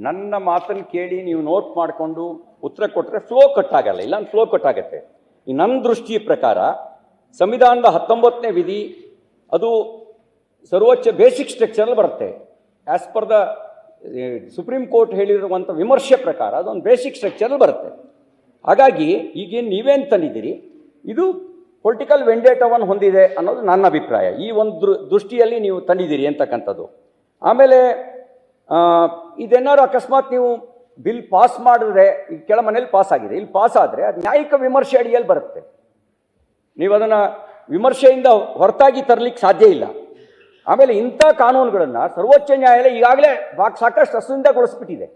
ನನ್ನ ಮಾತನ್ನು ಕೇಳಿ ನೀವು ನೋಟ್ ಮಾಡಿಕೊಂಡು ಉತ್ತರ ಕೊಟ್ಟರೆ ಫ್ಲೋ ಕಟ್ ಆಗಲ್ಲ, ಇಲ್ಲ ಫ್ಲೋ ಕಟ್ ಆಗುತ್ತೆ. ಈ ನನ್ನ ದೃಷ್ಟಿಯ ಪ್ರಕಾರ ಸಂವಿಧಾನದ 19ನೇ ವಿಧಿ ಅದು ಸರ್ವೋಚ್ಚ ಬೇಸಿಕ್ ಸ್ಟ್ರಕ್ಚರಲ್ಲಿ ಬರುತ್ತೆ. As per the Supreme Court ಹೇಳಿರುವಂಥ ವಿಮರ್ಶೆ ಪ್ರಕಾರ ಅದೊಂದು ಬೇಸಿಕ್ ಸ್ಟ್ರಕ್ಚರಲ್ಲಿ ಬರುತ್ತೆ. ಹಾಗಾಗಿ ಈಗೇನು ನೀವೇನು ತಂದಿದ್ದೀರಿ ಇದು ಪೊಲಿಟಿಕಲ್ ವೆಂಡೇಟವನ್ನು ಹೊಂದಿದೆ ಅನ್ನೋದು ನನ್ನ ಅಭಿಪ್ರಾಯ. ಈ ಒಂದು ದೃಷ್ಟಿಯಲ್ಲಿ ನೀವು ತಂದಿದ್ದೀರಿ ಅಂತಕ್ಕಂಥದ್ದು. ಆಮೇಲೆ ಇದೇನಾದ್ರು ಅಕಸ್ಮಾತ್ ನೀವು ಬಿಲ್ ಪಾಸ್ ಮಾಡಿದ್ರೆ, ಈಗ ಕೆಳ ಮನೇಲಿ ಪಾಸ್ ಆಗಿದೆ, ಇಲ್ಲಿ ಪಾಸ್ ಆದರೆ ಅದು ನ್ಯಾಯಿಕ ವಿಮರ್ಶೆ ಅಡಿಯಲ್ಲಿ ಬರುತ್ತೆ. ನೀವು ಅದನ್ನು ವಿಮರ್ಶೆಯಿಂದ ಹೊರತಾಗಿ ತರಲಿಕ್ಕೆ ಸಾಧ್ಯ ಇಲ್ಲ. ಆಮೇಲೆ ಇಂಥ ಕಾನೂನುಗಳನ್ನು ಸರ್ವೋಚ್ಚ ನ್ಯಾಯಾಲಯ ಈಗಾಗಲೇ ಸಾಕಷ್ಟು ಅಸಿಂಧಗೊಳಿಸ್ಬಿಟ್ಟಿದೆ.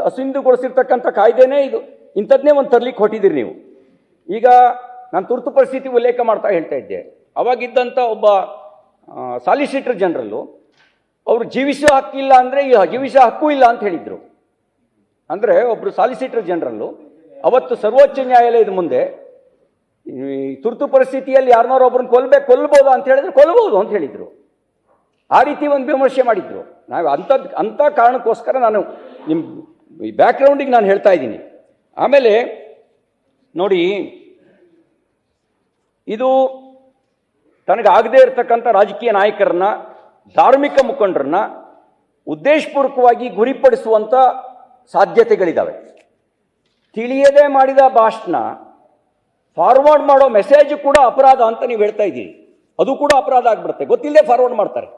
ಅಸಿಂಧುಗೊಳಿಸಿರ್ತಕ್ಕಂಥ ಕಾಯ್ದೆನೇ ಇದು, ಇಂಥದ್ದನ್ನೇ ಒಂದು ತರಲಿಕ್ಕೆ ಹೊಟ್ಟಿದ್ದೀರಿ ನೀವು. ಈಗ ನಾನು ತುರ್ತು ಪರಿಸ್ಥಿತಿ ಉಲ್ಲೇಖ ಮಾಡ್ತಾ ಹೇಳ್ತಾ ಇದ್ದೆ, ಅವಾಗಿದ್ದಂಥ ಒಬ್ಬ ಸಾಲಿಸಿಟರ್ ಜನರಲ್ಲು ಅವರು ಜೀವಿಸುವ ಹಕ್ಕಿಲ್ಲ ಅಂದರೆ ಜೀವಿಸುವ ಹಕ್ಕು ಇಲ್ಲ ಅಂತ ಹೇಳಿದರು. ಅಂದರೆ ಒಬ್ಬರು ಸಾಲಿಸಿಟರ್ ಜನರಲ್ಲು ಅವತ್ತು ಸರ್ವೋಚ್ಚ ನ್ಯಾಯಾಲಯದ ಮುಂದೆ ಈ ತುರ್ತು ಪರಿಸ್ಥಿತಿಯಲ್ಲಿ ಯಾರನ್ನಾರು ಒಬ್ಬರನ್ನ ಕೊಲ್ಲಬಹುದು ಅಂತ ಹೇಳಿದ್ರೆ ಕೊಲ್ಲಬಹುದು ಅಂತ ಹೇಳಿದರು. ಆ ರೀತಿ ಒಂದು ವಿಮರ್ಶೆ ಮಾಡಿದ್ರು. ನಾವು ಅಂಥ ಕಾರಣಕ್ಕೋಸ್ಕರ ನಾನು ನಿಮ್ಮ ಈ ಬ್ಯಾಕ್ಗ್ರೌಂಡಿಗೆ ನಾನು ಹೇಳ್ತಾ ಇದ್ದೀನಿ. ಆಮೇಲೆ ನೋಡಿ, ಇದು ತನಗಾಗದೇ ಇರತಕ್ಕಂಥ ರಾಜಕೀಯ ನಾಯಕರನ್ನ, ಧಾರ್ಮಿಕ ಮುಖಂಡರನ್ನ ಉದ್ದೇಶಪೂರ್ವಕವಾಗಿ ಗುರಿಪಡಿಸುವಂಥ ಸಾಧ್ಯತೆಗಳಿದ್ದಾವೆ. ತಿಳಿಯದೇ ಮಾಡಿದ ಭಾಷಣ ಫಾರ್ವರ್ಡ್ ಮಾಡೋ ಮೆಸೇಜ್ ಕೂಡ ಅಪರಾಧ ಅಂತ ನೀವು ಹೇಳ್ತಾ ಇದ್ದೀರಿ. ಅದು ಕೂಡ ಅಪರಾಧ ಆಗಿಬಿಡುತ್ತೆ. ಗೊತ್ತಿಲ್ಲದೆ ಫಾರ್ವರ್ಡ್ ಮಾಡ್ತಾರೆ.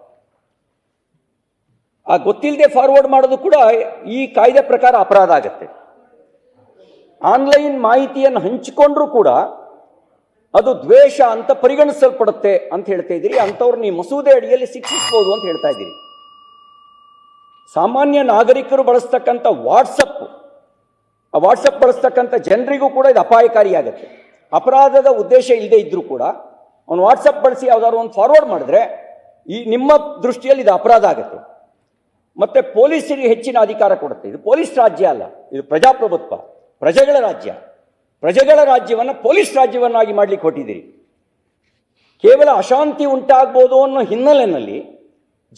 ಆ ಗೊತ್ತಿಲ್ಲದೆ ಫಾರ್ವರ್ಡ್ ಮಾಡೋದು ಕೂಡ ಈ ಕಾಯ್ದೆ ಪ್ರಕಾರ ಅಪರಾಧ ಆಗುತ್ತೆ. ಆನ್ಲೈನ್ ಮಾಹಿತಿಯನ್ನು ಹಂಚಿಕೊಂಡ್ರೂ ಕೂಡ ಅದು ದ್ವೇಷ ಅಂತ ಪರಿಗಣಿಸಲ್ಪಡುತ್ತೆ ಅಂತ ಹೇಳ್ತಾ ಇದ್ದೀರಿ. ಅಂಥವ್ರು ನೀವು ಮಸೂದೆ ಅಡಿಯಲ್ಲಿ ಶಿಕ್ಷಿಸಬಹುದು ಅಂತ ಹೇಳ್ತಾ ಇದ್ದೀರಿ. ಸಾಮಾನ್ಯ ನಾಗರಿಕರು ಬಳಸ್ತಕ್ಕಂಥ ವಾಟ್ಸಪ್ ಬಳಸ್ತಕ್ಕಂಥ ಜನರಿಗೂ ಕೂಡ ಇದು ಅಪಾಯಕಾರಿಯಾಗುತ್ತೆ. ಅಪರಾಧದ ಉದ್ದೇಶ ಇಲ್ಲದೆ ಇದ್ರೂ ಕೂಡ ಅವನು ವಾಟ್ಸಪ್ ಬಳಸಿ ಯಾವ್ದಾದ್ರು ಒಂದು ಫಾರ್ವರ್ಡ್ ಮಾಡಿದ್ರೆ ಈ ನಿಮ್ಮ ದೃಷ್ಟಿಯಲ್ಲಿ ಇದು ಅಪರಾಧ ಆಗುತ್ತೆ. ಮತ್ತೆ ಪೊಲೀಸರಿಗೆ ಹೆಚ್ಚಿನ ಅಧಿಕಾರ ಕೊಡುತ್ತೆ. ಇದು ಪೊಲೀಸ್ ರಾಜ್ಯ ಅಲ್ಲ, ಇದು ಪ್ರಜಾಪ್ರಭುತ್ವ, ಪ್ರಜೆಗಳ ರಾಜ್ಯ. ಪ್ರಜೆಗಳ ರಾಜ್ಯವನ್ನು ಪೊಲೀಸ್ ರಾಜ್ಯವನ್ನಾಗಿ ಮಾಡ್ಲಿಕ್ಕೆ ಹೊಟ್ಟಿದ್ದೀರಿ. ಕೇವಲ ಅಶಾಂತಿ ಉಂಟಾಗ್ಬೋದು ಅನ್ನೋ ಹಿನ್ನೆಲೆಯಲ್ಲಿ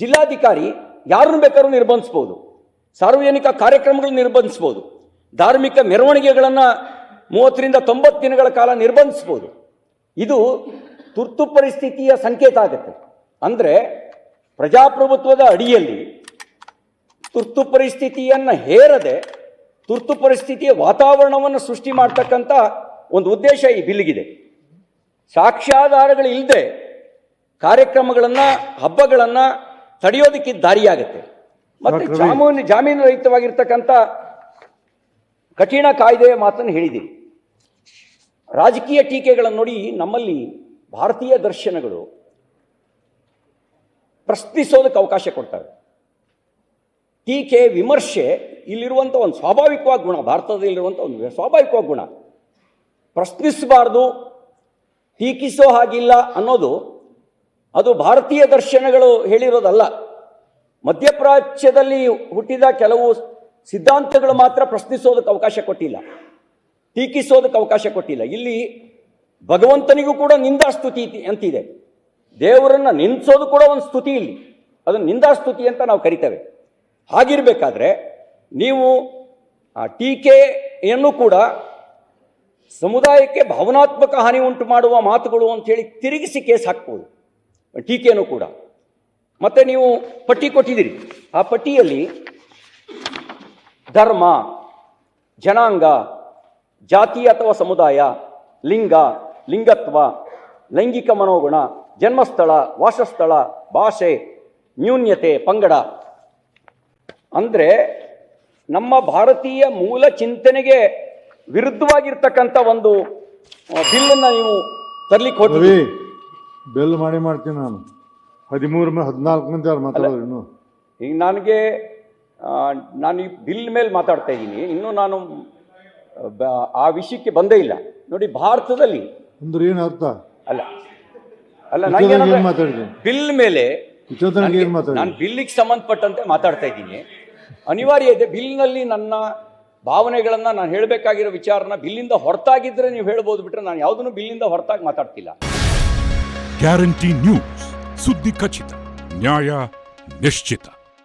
ಜಿಲ್ಲಾಧಿಕಾರಿ ಯಾರನ್ನು ಬೇಕಾದ್ರೂ ನಿರ್ಬಂಧಿಸ್ಬೋದು, ಸಾರ್ವಜನಿಕ ಕಾರ್ಯಕ್ರಮಗಳನ್ನು ನಿರ್ಬಂಧಿಸ್ಬೋದು, ಧಾರ್ಮಿಕ ಮೆರವಣಿಗೆಗಳನ್ನು 30ರಿಂದ 90 ದಿನಗಳ ಕಾಲ ನಿರ್ಬಂಧಿಸ್ಬೋದು. ಇದು ತುರ್ತು ಪರಿಸ್ಥಿತಿಯ ಸಂಕೇತ ಆಗುತ್ತೆ. ಅಂದರೆ ಪ್ರಜಾಪ್ರಭುತ್ವದ ಅಡಿಯಲ್ಲಿ ತುರ್ತು ಪರಿಸ್ಥಿತಿಯನ್ನು ಹೇರದೆ ತುರ್ತು ಪರಿಸ್ಥಿತಿಯ ವಾತಾವರಣವನ್ನು ಸೃಷ್ಟಿ ಮಾಡ್ತಕ್ಕಂಥ ಒಂದು ಉದ್ದೇಶ ಈ ಬಿಲ್ಗಿದೆ. ಸಾಕ್ಷ್ಯಾಧಾರಗಳು ಇಲ್ಲದೆ ಕಾರ್ಯಕ್ರಮಗಳನ್ನು, ಹಬ್ಬಗಳನ್ನು ತಡೆಯೋದಕ್ಕೆ ದಾರಿಯಾಗುತ್ತೆ. ಮತ್ತು ಜಾಮೀನು ರಹಿತವಾಗಿರ್ತಕ್ಕಂಥ ಕಠಿಣ ಕಾಯ್ದೆಯ ಮಾತನ್ನು ಹೇಳಿದ್ದೀರಿ. ರಾಜಕೀಯ ಟೀಕೆಗಳನ್ನು ನೋಡಿ, ನಮ್ಮಲ್ಲಿ ಭಾರತೀಯ ದರ್ಶನಗಳು ಪ್ರಶ್ನಿಸೋದಕ್ಕೆ ಅವಕಾಶ ಕೊಡ್ತವೆ. ಟೀಕೆ, ವಿಮರ್ಶೆ ಇಲ್ಲಿರುವಂಥ ಒಂದು ಸ್ವಾಭಾವಿಕವಾದ ಗುಣ, ಭಾರತದಲ್ಲಿರುವಂಥ ಒಂದು ಸ್ವಾಭಾವಿಕವಾದ ಗುಣ. ಪ್ರಶ್ನಿಸಬಾರ್ದು, ಟೀಕಿಸೋ ಹಾಗಿಲ್ಲ ಅನ್ನೋದು ಅದು ಭಾರತೀಯ ದರ್ಶನಗಳು ಹೇಳಿರೋದಲ್ಲ. ಮಧ್ಯಪ್ರಾಚ್ಯದಲ್ಲಿ ಹುಟ್ಟಿದ ಕೆಲವು ಸಿದ್ಧಾಂತಗಳು ಮಾತ್ರ ಪ್ರಶ್ನಿಸೋದಕ್ಕೆ ಅವಕಾಶ ಕೊಟ್ಟಿಲ್ಲ, ಟೀಕಿಸೋದಕ್ಕೆ ಅವಕಾಶ ಕೊಟ್ಟಿಲ್ಲ. ಇಲ್ಲಿ ಭಗವಂತನಿಗೂ ಕೂಡ ನಿಂದಾಸ್ತುತಿ ಅಂತಿದೆ. ದೇವರನ್ನು ನಿಂದಿಸೋದು ಕೂಡ ಒಂದು ಸ್ತುತಿ, ಇಲ್ಲಿ ಅದನ್ನು ನಿಂದಾಸ್ತುತಿ ಅಂತ ನಾವು ಕರಿತೇವೆ. ಹಾಗಿರಬೇಕಾದ್ರೆ ನೀವು ಆ ಟೀಕೆಯನ್ನು ಕೂಡ ಸಮುದಾಯಕ್ಕೆ ಭಾವನಾತ್ಮಕ ಹಾನಿ ಉಂಟು ಮಾಡುವ ಮಾತುಗಳು ಅಂಥೇಳಿ ತಿರುಗಿಸಿ ಕೇಸ್ ಹಾಕ್ಬೋದು, ಟೀಕೆಯನ್ನು ಕೂಡ. ಮತ್ತು ನೀವು ಪಟ್ಟಿ ಕೊಟ್ಟಿದ್ದೀರಿ. ಆ ಪಟ್ಟಿಯಲ್ಲಿ ಧರ್ಮ, ಜನಾಂಗ, ಜಾತಿ ಅಥವಾ ಸಮುದಾಯ, ಲಿಂಗ, ಲಿಂಗತ್ವ, ಲೈಂಗಿಕ ಮನೋಗುಣ, ಜನ್ಮಸ್ಥಳ, ವಾಸಸ್ಥಳ, ಭಾಷೆ, ನ್ಯೂನ್ಯತೆ, ಪಂಗಡ, ಅಂದರೆ ನಮ್ಮ ಭಾರತೀಯ ಮೂಲ ಚಿಂತನೆಗೆ ವಿರುದ್ಧವಾಗಿರ್ತಕ್ಕಂಥ ಒಂದು ಬಿಲ್ಲನ್ನು ನೀವು ತರಲಿಕ್ಕೆ ಹೋಗಿ. ಬಿಲ್ ಮಾಡ್ತೀನಿ ನಾನು 13-14 ಮಂದಿ ಅವ್ರು ಮಾತಾಡೋರು. ಈಗ ನಾನು ಈ ಬಿಲ್ ಮೇಲೆ ಮಾತಾಡ್ತಾ ಇದ್ದೀನಿ, ಇನ್ನೂ ನಾನು ಆ ವಿಷಯಕ್ಕೆ ಬಂದೇ ಇಲ್ಲ. ನೋಡಿ, ಭಾರತದಲ್ಲಿ ಅಂದ್ರೆ ಏನು ಅರ್ಥ ಅಲ್ಲ ನನಗೆ ಬಿಲ್ ಮೇಲೆ ನಾನು ಬಿಲ್ಲಿಗೆ ಸಂಬಂಧಪಟ್ಟಂತೆ ಮಾತಾಡ್ತಾ ಇದ್ದೀನಿ. ಅನಿವಾರ್ಯ ಇದೆ. ಬಿಲ್ನಲ್ಲಿ ನನ್ನ ಭಾವನೆಗಳನ್ನು ನಾನು ಹೇಳಬೇಕಾಗಿರೋ ವಿಚಾರನ ಬಿಲ್ಲಿಂದ ಹೊರತಾಗಿದ್ದರೆ ನೀವು ಹೇಳ್ಬೋದು, ಬಿಟ್ಟರೆ ನಾನು ಯಾವುದನ್ನು ಬಿಲ್ಲಿಂದ ಹೊರತಾಗಿ ಮಾತಾಡ್ತಿಲ್ಲ. ಗ್ಯಾರಂಟಿ ನ್ಯೂಸ್, ಸುದ್ದಿ ಖಚಿತ, ನ್ಯಾಯ ನಿಶ್ಚಿತ.